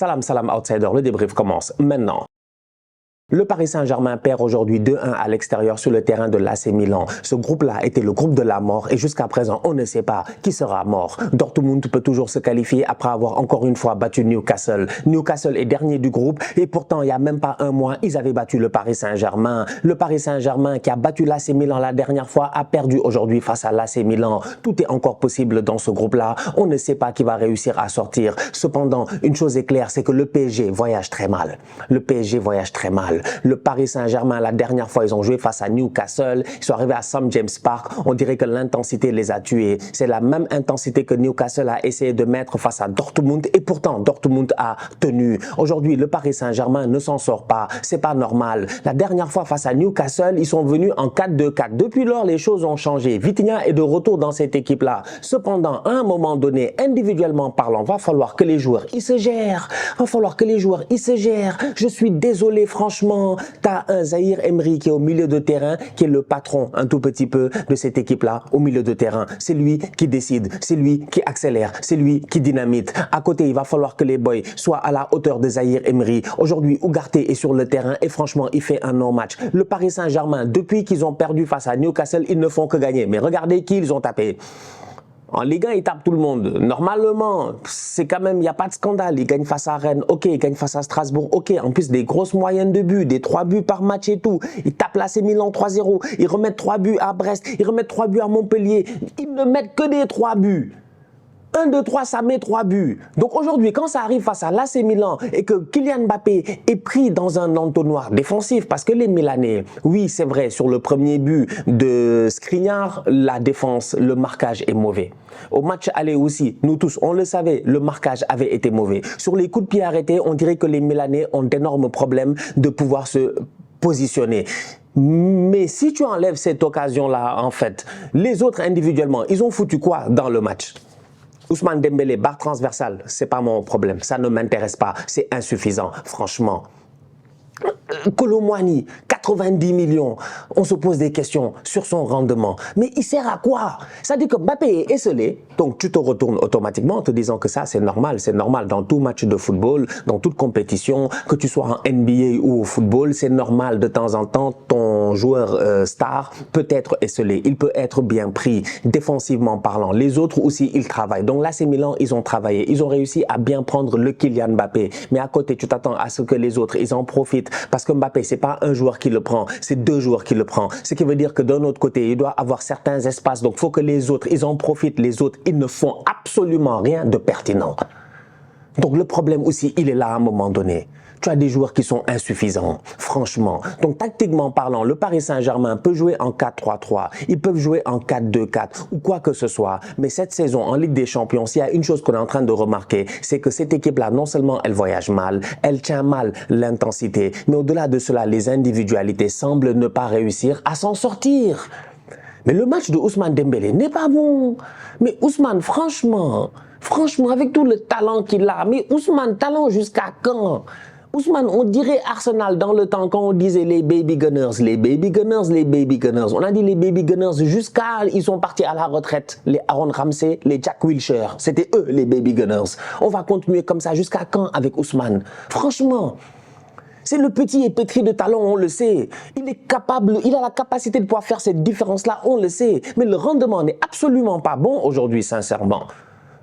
Salam, salam, outsider, le débrief commence maintenant. Le Paris Saint-Germain perd aujourd'hui 2-1 à l'extérieur sur le terrain de l'AC Milan. Ce groupe-là était le groupe de la mort et jusqu'à présent, on ne sait pas qui sera mort. Dortmund peut toujours se qualifier après avoir encore une fois battu Newcastle. Newcastle est dernier du groupe et pourtant, il n'y a même pas un mois, ils avaient battu le Paris Saint-Germain. Le Paris Saint-Germain qui a battu l'AC Milan la dernière fois a perdu aujourd'hui face à l'AC Milan. Tout est encore possible dans ce groupe-là. On ne sait pas qui va réussir à sortir. Cependant, une chose est claire, c'est que le PSG voyage très mal. Le PSG voyage très mal. Le Paris Saint-Germain, la dernière fois, ils ont joué face à Newcastle. Ils sont arrivés à St. James Park. On dirait que l'intensité les a tués. C'est la même intensité que Newcastle a essayé de mettre face à Dortmund. Et pourtant, Dortmund a tenu. Aujourd'hui, le Paris Saint-Germain ne s'en sort pas. C'est pas normal. La dernière fois, face à Newcastle, ils sont venus en 4-2-4. Depuis lors, les choses ont changé. Vitinha est de retour dans cette équipe-là. Cependant, à un moment donné, individuellement parlant, va falloir que les joueurs, ils se gèrent. Va falloir que les joueurs, ils se gèrent. Je suis désolé, franchement. Tu as un Zahir Emery qui est au milieu de terrain, qui est le patron un tout petit peu de cette équipe-là au milieu de terrain. C'est lui qui décide, c'est lui qui accélère, c'est lui qui dynamite. À côté, il va falloir que les boys soient à la hauteur de Zahir Emery. Aujourd'hui, Ugarte est sur le terrain et franchement, il fait un non-match. Le Paris Saint-Germain, depuis qu'ils ont perdu face à Newcastle, ils ne font que gagner. Mais regardez qui ils ont tapé. En Ligue 1, ils tapent tout le monde. Normalement, c'est quand même, il n'y a pas de scandale. Ils gagnent face à Rennes, ok. Ils gagnent face à Strasbourg, ok. En plus, des grosses moyennes de buts, des 3 buts par match et tout. Ils tapent l'AC Milan 3-0. Ils remettent 3 buts à Brest. Ils remettent 3 buts à Montpellier. Ils ne mettent que des 3 buts. 1, 2, 3, ça met 3 buts. Donc aujourd'hui, quand ça arrive face à l'AC Milan et que Kylian Mbappé est pris dans un entonnoir défensif, parce que les Milanais, oui, c'est vrai, sur le premier but de Skriniar, la défense, le marquage est mauvais. Au match aller aussi, nous tous, on le savait, le marquage avait été mauvais. Sur les coups de pied arrêtés, on dirait que les Milanais ont d'énormes problèmes de pouvoir se positionner. Mais si tu enlèves cette occasion-là, en fait, les autres individuellement, ils ont foutu quoi dans le match? Ousmane Dembélé, barre transversale, c'est pas mon problème, ça ne m'intéresse pas, c'est insuffisant, franchement. Kolo Muani, 90 millions, on se pose des questions sur son rendement. Mais il sert à quoi? Ça dit que Mbappé est esselé, donc tu te retournes automatiquement en te disant que ça c'est normal dans tout match de football, dans toute compétition, que tu sois en NBA ou au football, c'est normal de temps en temps, ton joueur star peut être esselé, il peut être bien pris, défensivement parlant. Les autres aussi, ils travaillent. Donc là, c'est Milan, ils ont travaillé, ils ont réussi à bien prendre le Kylian Mbappé. Mais à côté, tu t'attends à ce que les autres, ils en profitent. Parce que Mbappé, c'est pas un joueur qui le prend, c'est 2 joueurs qui le prend. Ce qui veut dire que d'un autre côté, il doit avoir certains espaces. Donc, il faut que les autres, ils en profitent. Les autres, ils ne font absolument rien de pertinent. Donc, le problème aussi, il est là à un moment donné. Tu as des joueurs qui sont insuffisants, franchement. Donc, tactiquement parlant, le Paris Saint-Germain peut jouer en 4-3-3. Ils peuvent jouer en 4-2-4 ou quoi que ce soit. Mais cette saison, en Ligue des Champions, s'il y a une chose qu'on est en train de remarquer, c'est que cette équipe-là, non seulement elle voyage mal, elle tient mal l'intensité, mais au-delà de cela, les individualités semblent ne pas réussir à s'en sortir. Mais le match de Ousmane Dembélé n'est pas bon. Mais Ousmane, franchement, avec tout le talent qu'il a, mais Ousmane, talent jusqu'à quand? Ousmane, on dirait Arsenal dans le temps quand on disait les baby gunners, les baby gunners, les baby gunners. On a dit les baby gunners jusqu'à, ils sont partis à la retraite. Les Aaron Ramsey, les Jack Wilshere, c'était eux les baby gunners. On va continuer comme ça jusqu'à quand avec Ousmane? Franchement, c'est le petit et pétri de talent, on le sait. Il est capable, il a la capacité de pouvoir faire cette différence-là, on le sait. Mais le rendement n'est absolument pas bon aujourd'hui, sincèrement.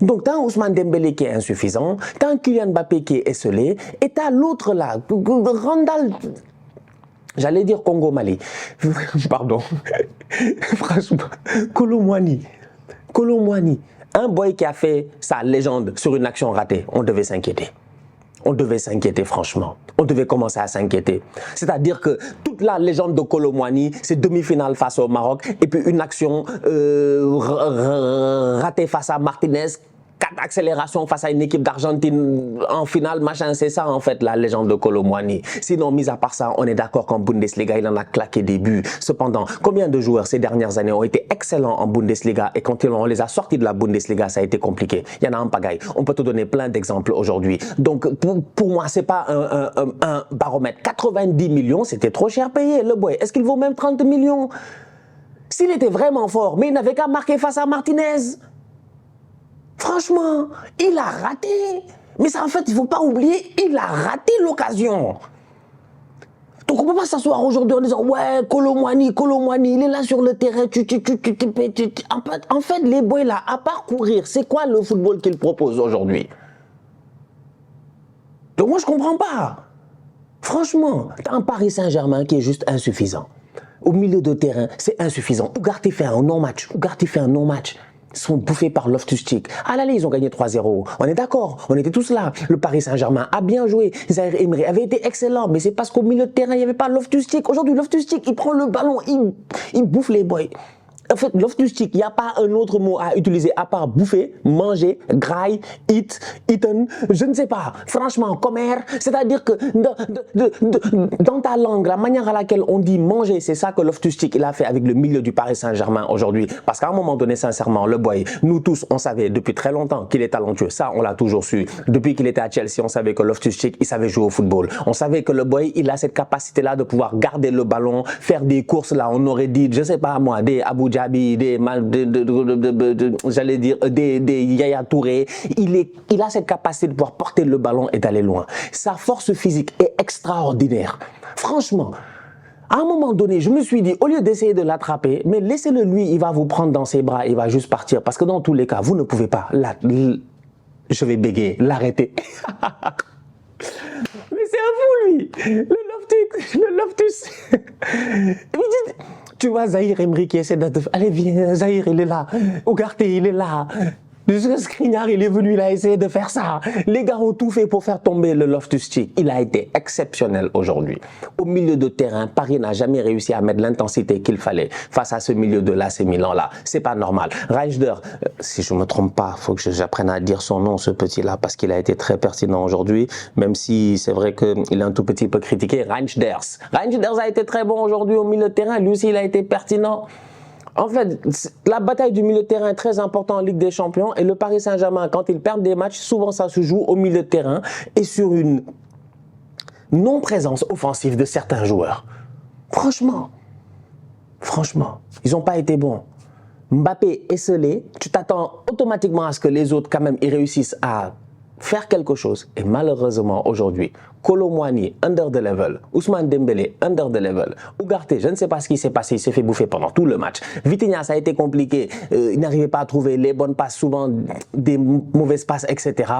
Donc, tu as un Ousmane Dembélé qui est insuffisant, tu as un Kylian Mbappé qui est esselé, et tu as l'autre là, Randall, j'allais dire Congo-Mali, pardon, franchement, Kolo Muani, un boy qui a fait sa légende sur une action ratée, on devait s'inquiéter. On devait s'inquiéter, franchement. On devait commencer à s'inquiéter. C'est-à-dire que toute la légende de Kolo Muani, c'est demi-finale face au Maroc, et puis une action ratée face à Martinez, 4 accélérations face à une équipe d'Argentine en finale, machin, c'est ça en fait la légende de Kolo Muani. Sinon, mis à part ça, on est d'accord qu'en Bundesliga, il en a claqué des buts. Cependant, combien de joueurs ces dernières années ont été excellents en Bundesliga et quand on les a sortis de la Bundesliga, ça a été compliqué. Il y en a un pagaille. On peut te donner plein d'exemples aujourd'hui. Donc, pour moi, c'est pas un baromètre. 90 millions, c'était trop cher payé, le boy. Est-ce qu'il vaut même 30 millions? S'il était vraiment fort, mais il n'avait qu'à marquer face à Martinez. Franchement, il a raté. Mais ça, en fait, il ne faut pas oublier, il a raté l'occasion. Donc, on ne peut pas s'asseoir aujourd'hui en disant « Ouais, Kolo Muani, il est là sur le terrain. » En fait, les boys là, à part courir, c'est quoi le football qu'il propose aujourd'hui? Donc, moi, je ne comprends pas. Franchement, tu as un Paris Saint-Germain qui est juste insuffisant. Au milieu de terrain, c'est insuffisant. Ugarte fait un non-match. Ils sont bouffés par Loftus-Cheek. À l'aller, ils ont gagné 3-0. On est d'accord, on était tous là. Le Paris Saint-Germain a bien joué. Zahir Emery avait été excellent, mais c'est parce qu'au milieu de terrain, il n'y avait pas Loftus-Cheek. Aujourd'hui, Loftus-Cheek, il prend le ballon, il bouffe les boys. En fait, Loftus-Cheek, il n'y a pas un autre mot à utiliser à part bouffer, manger, graille, eaten, je ne sais pas. Franchement, comer, c'est-à-dire que dans ta langue, la manière à laquelle on dit manger, c'est ça que Loftus-Cheek il a fait avec le milieu du Paris Saint-Germain aujourd'hui. Parce qu'à un moment donné, sincèrement, le boy, nous tous, on savait depuis très longtemps qu'il est talentueux. Ça, on l'a toujours su. Depuis qu'il était à Chelsea, on savait que Loftus-Cheek, il savait jouer au football. On savait que le boy, il a cette capacité-là de pouvoir garder le ballon, faire des courses là, on aurait dit, je ne sais pas moi, des Abu Dhabi, j'allais dire des Yaya Touré. Il a cette capacité de pouvoir porter le ballon et d'aller loin. Sa force physique est extraordinaire. Franchement, à un moment donné, je me suis dit, au lieu d'essayer de l'attraper, mais laissez-le lui, il va vous prendre dans ses bras, il va juste partir. Parce que dans tous les cas, vous ne pouvez pas, je vais bégayer, l'arrêter. Mais c'est à vous, lui. Le Loftus. Tu vois Zahir Emery qui essaie de... Allez, viens, Zahir, il est là. Ugarte, il est là. Le Skriniar, il est venu, il a essayé de faire ça. Les gars ont tout fait pour faire tomber le Loftus-Cheek. Il a été exceptionnel aujourd'hui. Au milieu de terrain, Paris n'a jamais réussi à mettre l'intensité qu'il fallait face à ce milieu de l'AC Milan-là. C'est pas normal. Reijnder, si je me trompe pas, faut que j'apprenne à dire son nom, ce petit-là, parce qu'il a été très pertinent aujourd'hui, même si c'est vrai qu'il est un tout petit peu critiqué. Reijnders a été très bon aujourd'hui au milieu de terrain. Lui aussi, il a été pertinent. En fait, la bataille du milieu de terrain est très importante en Ligue des Champions et le Paris Saint-Germain, quand ils perdent des matchs, souvent ça se joue au milieu de terrain et sur une non-présence offensive de certains joueurs. Franchement, ils n'ont pas été bons. Mbappé est scellé, tu t'attends automatiquement à ce que les autres quand même ils réussissent à faire quelque chose. Et malheureusement aujourd'hui, Kolo Muani, under the level. Ousmane Dembélé, under the level. Ugarte, je ne sais pas ce qui s'est passé, il s'est fait bouffer pendant tout le match. Vitinha, ça a été compliqué. Il n'arrivait pas à trouver les bonnes passes, souvent des mauvaises passes, etc.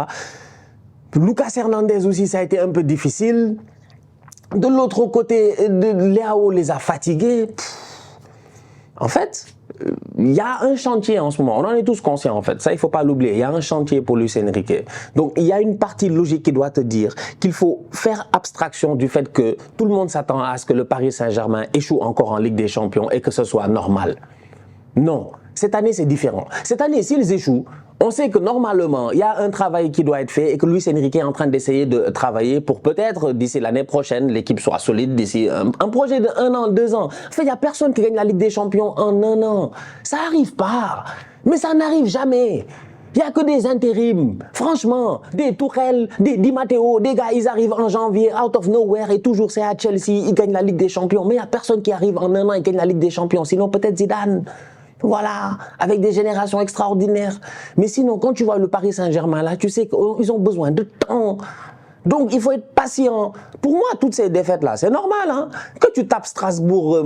Lucas Hernandez aussi, ça a été un peu difficile. De l'autre côté, Léao les a fatigués. En fait, il y a un chantier en ce moment, on en est tous conscients en fait, ça il ne faut pas l'oublier, il y a un chantier pour Luis Enrique. Donc il y a une partie logique qui doit te dire qu'il faut faire abstraction du fait que tout le monde s'attend à ce que le Paris Saint-Germain échoue encore en Ligue des Champions et que ce soit normal. Non, cette année c'est différent. Cette année s'ils échouent, on sait que normalement, il y a un travail qui doit être fait et que Luis Enrique est en train d'essayer de travailler pour peut-être d'ici l'année prochaine, l'équipe soit solide d'ici un projet de 1 an, 2 ans. En fait, il n'y a personne qui gagne la Ligue des Champions en 1 an. Ça n'arrive pas. Mais ça n'arrive jamais. Il n'y a que des intérims. Franchement, des Tourelle, des Di Matteo, des gars, ils arrivent en janvier, out of nowhere, et toujours c'est à Chelsea, ils gagnent la Ligue des Champions. Mais il n'y a personne qui arrive en 1 an et gagne la Ligue des Champions. Sinon, peut-être Zidane. Voilà, avec des générations extraordinaires. Mais sinon, quand tu vois le Paris Saint-Germain, là, tu sais qu'ils ont besoin de temps. Donc, il faut être patient. Pour moi, toutes ces défaites-là, c'est normal. Hein? Que tu tapes Strasbourg,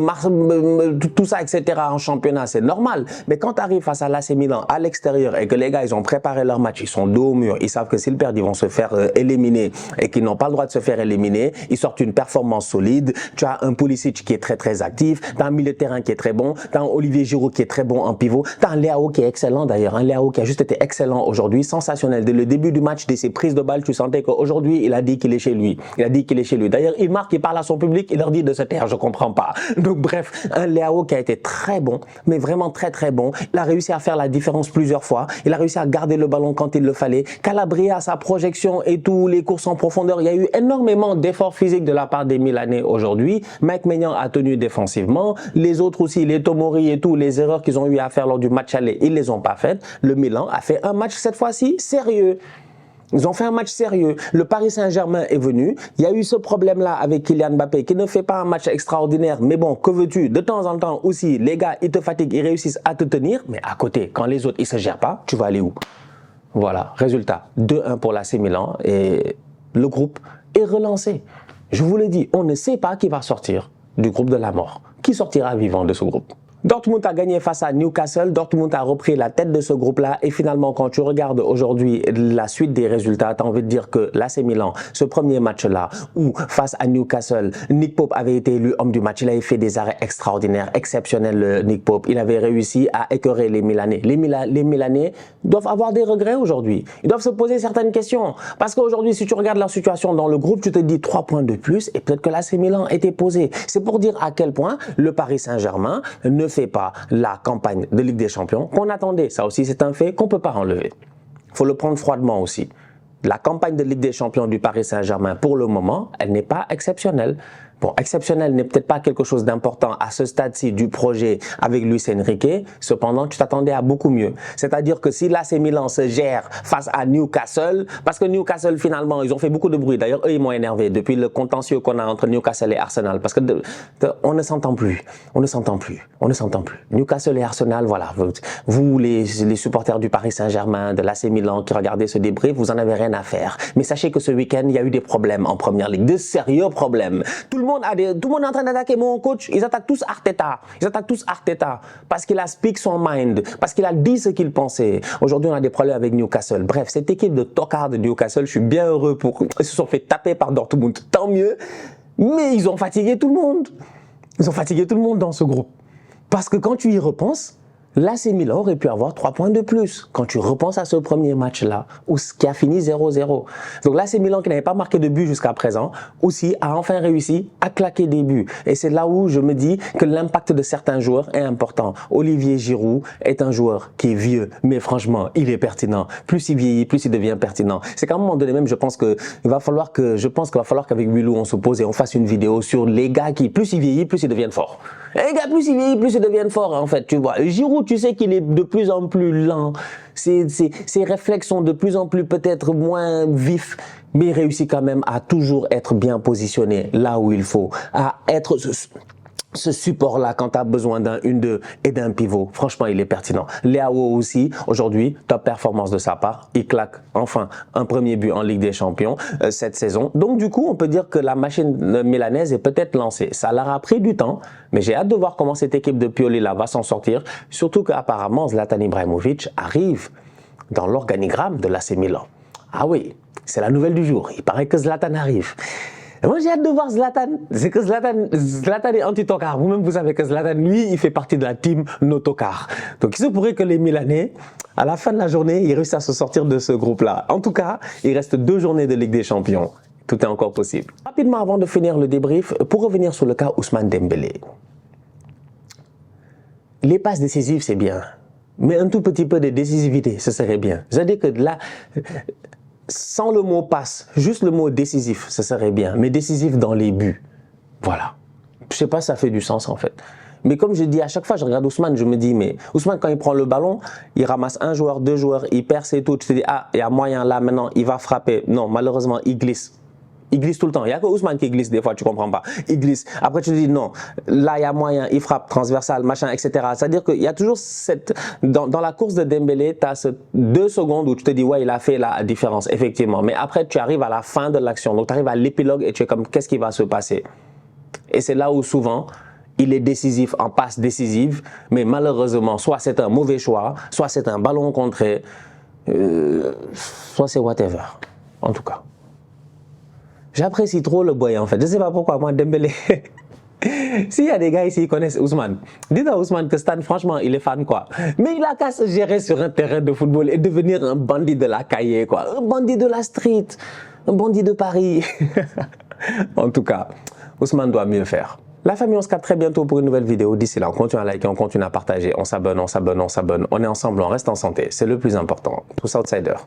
tout ça, etc. en championnat, c'est normal. Mais quand tu arrives face à l'AC Milan, à l'extérieur, et que les gars, ils ont préparé leur match, ils sont dos au mur, ils savent que s'ils perdent, ils vont se faire éliminer et qu'ils n'ont pas le droit de se faire éliminer, ils sortent une performance solide. Tu as un Pulisic qui est très, très actif. Tu as un milieu de terrain qui est très bon. Tu as un Olivier Giroud qui est très bon en pivot. Tu as un Léao qui est excellent d'ailleurs. Un Léao qui a juste été excellent aujourd'hui, sensationnel. Dès le début du match, dès ses prises de balle, tu sentais qu'aujourd'hui, il a dit qu'il est chez lui. Il a dit qu'il est chez lui. D'ailleurs, il marque, il parle à son public, il leur dit de se taire, je comprends pas. Donc bref, un Léao qui a été très bon, mais vraiment très très bon. Il a réussi à faire la différence plusieurs fois. Il a réussi à garder le ballon quand il le fallait. Calabria, sa projection et tous les courses en profondeur. Il y a eu énormément d'efforts physiques de la part des Milanais aujourd'hui. Mike Maignan a tenu défensivement. Les autres aussi, les Tomori et tout, les erreurs qu'ils ont eu à faire lors du match aller, ils les ont pas faites. Le Milan a fait un match cette fois-ci sérieux. Ils ont fait un match sérieux. Le Paris Saint-Germain est venu. Il y a eu ce problème-là avec Kylian Mbappé qui ne fait pas un match extraordinaire. Mais bon, que veux-tu? De temps en temps aussi, les gars, ils te fatiguent, ils réussissent à te tenir. Mais à côté, quand les autres, ils se gèrent pas, tu vas aller où? Voilà, résultat, 2-1 pour l'AC Milan et le groupe est relancé. Je vous l'ai dit, on ne sait pas qui va sortir du groupe de la mort. Qui sortira vivant de ce groupe? Dortmund a gagné face à Newcastle, Dortmund a repris la tête de ce groupe-là et finalement quand tu regardes aujourd'hui la suite des résultats, tu as envie de dire que l'AC Milan, ce premier match-là où face à Newcastle, Nick Pope avait été élu homme du match, il avait fait des arrêts extraordinaires, exceptionnels Nick Pope, il avait réussi à écœurer les Milanais. Les Milanais doivent avoir des regrets aujourd'hui, ils doivent se poser certaines questions parce qu'aujourd'hui si tu regardes leur situation dans le groupe, tu te dis 3 points de plus et peut-être que l'AC Milan était posé. C'est pour dire à quel point le Paris Saint-Germain ne fait pas la campagne de Ligue des Champions qu'on attendait. Ça aussi, c'est un fait qu'on ne peut pas enlever. Il faut le prendre froidement aussi. La campagne de Ligue des Champions du Paris Saint-Germain, pour le moment, elle n'est pas exceptionnelle. Bon, exceptionnel n'est peut-être pas quelque chose d'important à ce stade-ci du projet avec Luis Enrique. Cependant, tu t'attendais à beaucoup mieux. C'est-à-dire que si l'AC Milan se gère face à Newcastle, parce que Newcastle, finalement, ils ont fait beaucoup de bruit. D'ailleurs, eux, ils m'ont énervé depuis le contentieux qu'on a entre Newcastle et Arsenal. Parce que on ne s'entend plus. On ne s'entend plus. On ne s'entend plus. Newcastle et Arsenal, voilà. Vous, les supporters du Paris Saint-Germain, de l'AC Milan, qui regardez ce débrief, vous en avez rien à faire. Mais sachez que ce week-end, il y a eu des problèmes en Première Ligue. De sérieux problèmes. Tout le monde est en train d'attaquer mon coach. Ils attaquent tous Arteta. Ils attaquent tous Arteta parce qu'il a speak son mind, parce qu'il a dit ce qu'il pensait. Aujourd'hui, on a des problèmes avec Newcastle. Bref, cette équipe de tocards de Newcastle, je suis bien heureux pour eux. Ils se sont fait taper par Dortmund. Tant mieux. Mais ils ont fatigué tout le monde. Ils ont fatigué tout le monde dans ce groupe. Parce que quand tu y repenses, l'AC Milan aurait pu avoir 3 points de plus quand tu repenses à ce premier match-là qui a fini 0-0. Donc l'AC Milan qui n'avait pas marqué de but jusqu'à présent aussi a enfin réussi à claquer des buts. Et c'est là où je me dis que l'impact de certains joueurs est important. Olivier Giroud est un joueur qui est vieux, mais franchement, il est pertinent. Plus il vieillit, plus il devient pertinent. C'est qu'à un moment donné même, je pense qu'il va falloir qu'avec Wilou, on se pose et on fasse une vidéo sur les gars qui, plus ils vieillissent, plus ils deviennent forts. Et les gars, plus ils vieillissent, plus ils deviennent forts, en fait, tu vois. Giroud, tu sais qu'il est de plus en plus lent, ses réflexes sont de plus en plus peut-être moins vifs, mais il réussit quand même à toujours être bien positionné là où il faut, à être ce support-là quand tu as besoin d'un 1-2 et d'un pivot. Franchement, il est pertinent. Leao aussi, aujourd'hui, top performance de sa part. Il claque enfin un premier but en Ligue des Champions cette saison. Donc du coup, on peut dire que la machine milanaise est peut-être lancée. Ça leur a pris du temps, mais j'ai hâte de voir comment cette équipe de Pioli-là va s'en sortir. Surtout qu'apparemment, Zlatan Ibrahimovic arrive dans l'organigramme de l'AC Milan. Ah oui, c'est la nouvelle du jour. Il paraît que Zlatan arrive. Et moi, j'ai hâte de voir Zlatan. C'est que Zlatan est anti-tocard. Vous-même, vous savez que Zlatan, lui, il fait partie de la team no tocard. Donc, il se pourrait que les Milanais, à la fin de la journée, ils réussissent à se sortir de ce groupe-là. En tout cas, il reste 2 journées de Ligue des Champions. Tout est encore possible. Rapidement, avant de finir le débrief, pour revenir sur le cas Ousmane Dembélé. Les passes décisives, c'est bien. Mais un tout petit peu de décisivité, ce serait bien. C'est-à-dire que là, sans le mot passe, juste le mot décisif, ce serait bien. Mais décisif dans les buts. Voilà. Je sais pas si ça fait du sens en fait. Mais comme je dis à chaque fois, je regarde Ousmane, je me dis, mais Ousmane, quand il prend le ballon, il ramasse 1 joueur, 2 joueurs, il perd ses tout. Tu te dis, ah, il y a moyen là maintenant, il va frapper. Non, malheureusement, il glisse. Il glisse tout le temps. Il n'y a que Ousmane qui glisse des fois, tu ne comprends pas. Il glisse. Après, tu te dis non, là, il y a moyen, il frappe transversal, machin, etc. C'est-à-dire qu'il y a toujours cette... Dans la course de Dembélé, tu as 2 secondes où tu te dis, ouais, il a fait la différence, effectivement. Mais après, tu arrives à la fin de l'action. Donc, tu arrives à l'épilogue et tu es comme, qu'est-ce qui va se passer? Et c'est là où souvent, il est décisif en passe décisive, mais malheureusement, soit c'est un mauvais choix, soit c'est un ballon contré, soit c'est whatever, en tout cas. J'apprécie trop le boy en fait. Je ne sais pas pourquoi, moi, Dembélé. S'il y a des gars ici qui connaissent Ousmane, dites à Ousmane que Stan, franchement, il est fan, quoi. Mais il a qu'à se gérer sur un terrain de football et devenir un bandit de la cahier, quoi. Un bandit de la street, un bandit de Paris. En tout cas, Ousmane doit mieux faire. La famille, on se capte très bientôt pour une nouvelle vidéo. D'ici là, on continue à liker, on continue à partager, on s'abonne, on s'abonne, on s'abonne. On est ensemble, on reste en santé. C'est le plus important. Tous outsiders.